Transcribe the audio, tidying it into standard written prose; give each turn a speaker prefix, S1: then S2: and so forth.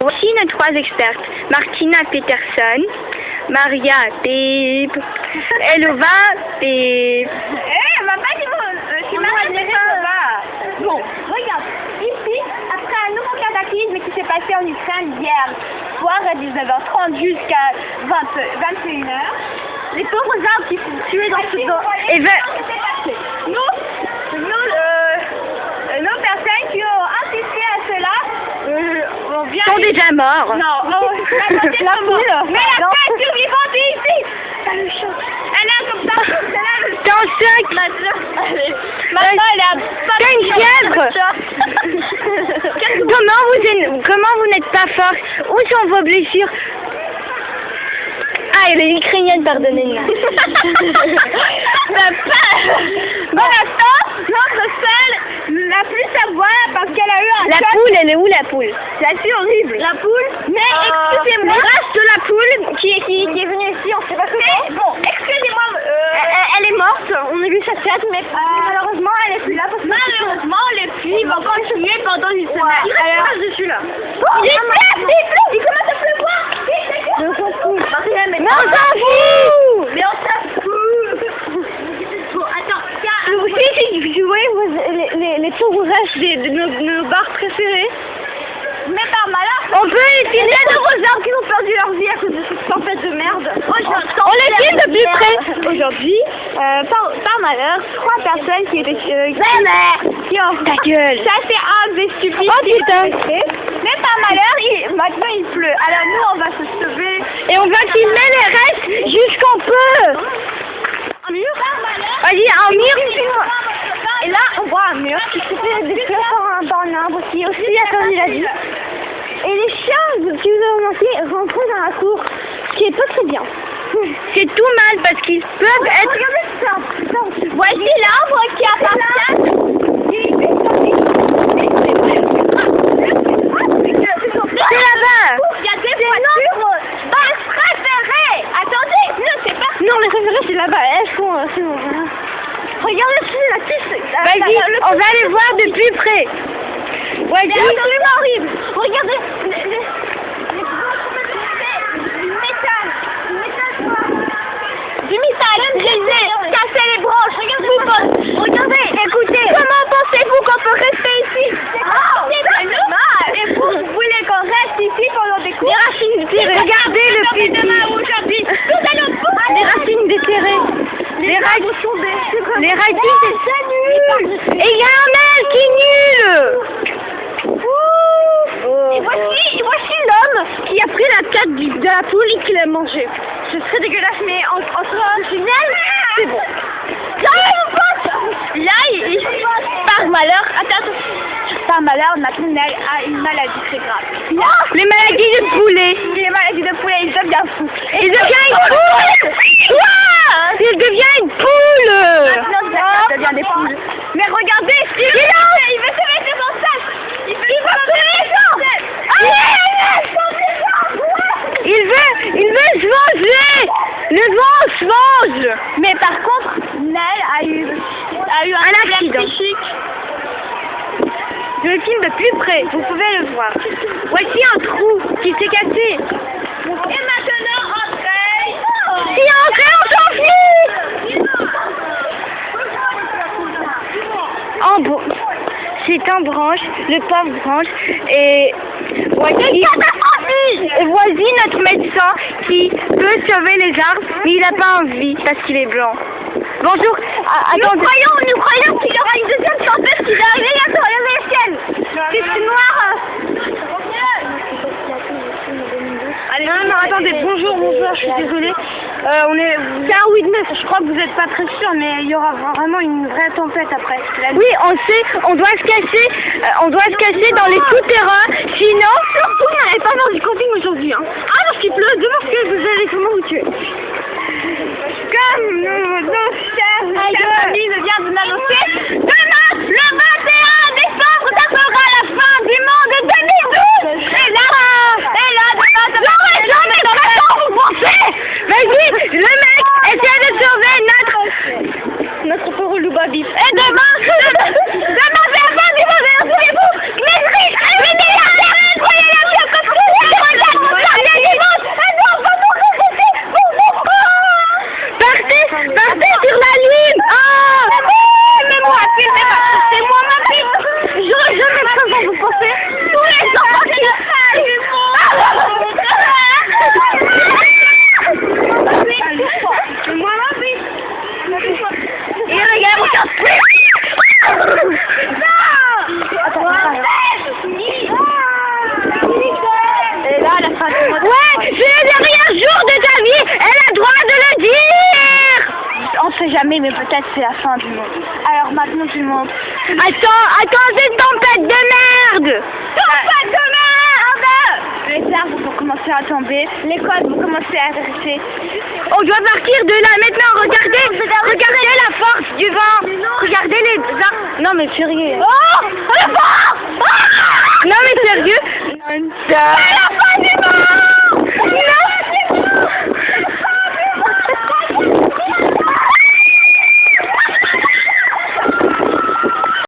S1: Voici nos 3 expertes. Martina Peterson, Maria Pip, Elova Pip.
S2: On m'a pas dit je suis Maria Pip. Bon, regarde, ici, après un nouveau cataclysme qui s'est passé en Ukraine hier soir à 19h30 jusqu'à 21h, les pauvres arbres qui sont tués dans ce
S1: Et
S2: nos personnes qui ont assisté à cela ont bien...
S1: sont déjà morts.
S2: Non, la poule. Mais la tête survivante est ici. Ça me choque. Elle est comme ça.
S1: T'es en choc.
S2: Maman, elle a pas...
S1: T'as une fièvre. Comment vous n'êtes pas fort? Où sont vos blessures? Ah, elle est ukrainienne, pardonnez-moi.
S2: Bon, attends, notre seule n'a plus sa voix parce qu'elle a eu un
S1: La poule, elle est où la poule?
S2: C'est assez horrible. La poule? Mais excusez-moi.
S1: Le reste de la poule qui est venue ici, on sait pas comment.
S2: Bon, excusez-moi.
S1: Elle est morte, on a vu sa tête, mais malheureusement, elle est plus là.
S2: Malheureusement, les filles vont continuer pendant une semaine.
S1: Je suis là.
S2: Il commence à pleuvoir.
S1: On s'en fout.
S2: Mais
S1: on s'en fout.
S2: Mais on s'en fout. Bon, attends, tiens.
S1: Vous voyez les pauvres restes de nos bars préférés.
S2: Mais par malheur,
S1: On peut utiliser
S2: de vos arbres qui ont perdu leur vie à cause de cette tempête de merde.
S1: On les filme de plus près.
S2: Aujourd'hui, par malheur, 3 personnes qui étaient qui ont...
S1: Ta gueule.
S2: Ça c'est un des stupides.
S1: Oh putain.
S2: Mais par malheur, maintenant il pleut. Alors nous on va se sauver.
S1: Et on va filmer les restes jusqu'on peut.
S2: Un mur.
S1: Vas-y, un mur.
S2: Et là on voit un mur qui se fait détruire par un arbre qui aussi a perdu la vie. Et les chiens, si vous avez remarqué, rentrent dans la cour, ce qui est pas très bien.
S1: C'est tout mal parce qu'ils peuvent être...
S2: Regardez ça. Voici l'arbre qui appartient.
S1: C'est là-bas.
S2: Il y a des voitures. Préférées. Attendez, non, c'est pas...
S1: Non, les références, c'est là-bas. Elles sont... c'est bon.
S2: Regardez ici, la piste.
S1: Vas-y, on va les voir de plus près.
S2: C'est
S1: Vas-y.
S2: absolument horrible. Regardez du métal brisé, casser les branches. Regardez, écoutez. Comment pensez-vous qu'on peut rester ici? C'est normal. Et vous voulez qu'on reste ici pendant des cours?
S1: Les racines déterrées. Regardez le petit. Les racines déterrées. Les racines, c'est nul. Et il y a un mail qui est nul.
S2: Et voici l'homme qui a pris la tête de la poule et qui l'a mangée.
S1: Ce serait dégueulasse, mais en final, c'est bon.
S2: Là, par malheur, par malheur, notre Nel a une maladie très grave.
S1: Les maladies de poulet.
S2: Les maladies de poulet, il devient fou.
S1: Il devient une poule. Il devient une poule.
S2: Maintenant, ça devient des poules. Mais regardez, il veut se mettre dans son sac. Il veut
S1: Il veut se venger. Le vent se venge.
S2: Mais par contre, Nel a eu un accident psychique.
S1: Je le filme de plus près, vous pouvez le voir. Voici un trou qui s'est cassé.
S2: Et maintenant, entrez.
S1: Si entrez, on s'enfuit. En bon, c'est en branche, le pauvre branche, et voici notre médecin qui peut sauver les arbres, mais il n'a pas envie parce qu'il est blanc. Bonjour.
S2: Nous croyons qu'il y aura une deuxième tempête qui va arriver bientôt. Regardez le ciel. C'est noir.
S1: Allez, non, attendez, bonjour, je suis désolée. C'est un witness, je crois que vous n'êtes pas très sûr, mais il y aura vraiment une vraie tempête après. Oui, on sait, on doit se cacher dans les souterrains, sinon, surtout, on n'allez pas faire du camping aujourd'hui. Hein. Ah, parce qu'il pleut, demain, parce que vous allez sûrement vous tuer. Comme nos chers
S2: amis vient de m'annoncer, demain, le 21 décembre, ça sera la fin du monde 2012. Et là, jamais dans la temps, vous pensez?
S1: Vas-y, le mec essaie de sauver notre pauvre loup-babif.
S2: Et demain, c'est la fin du monde, souvenez-vous, les riches, les milliardaires, croyez-le bien, jamais, mais peut-être c'est la fin du monde. Alors maintenant tout le monde.
S1: Attends, c'est une tempête de merde!
S2: Tempête de merde! Les arbres vont commencer à tomber, les côtes vont commencer à rester.
S1: On doit partir de là maintenant, regardez la force du vent! Regardez les arbres! Non mais sérieux!
S2: Oh! Le vent!
S1: Non mais sérieux!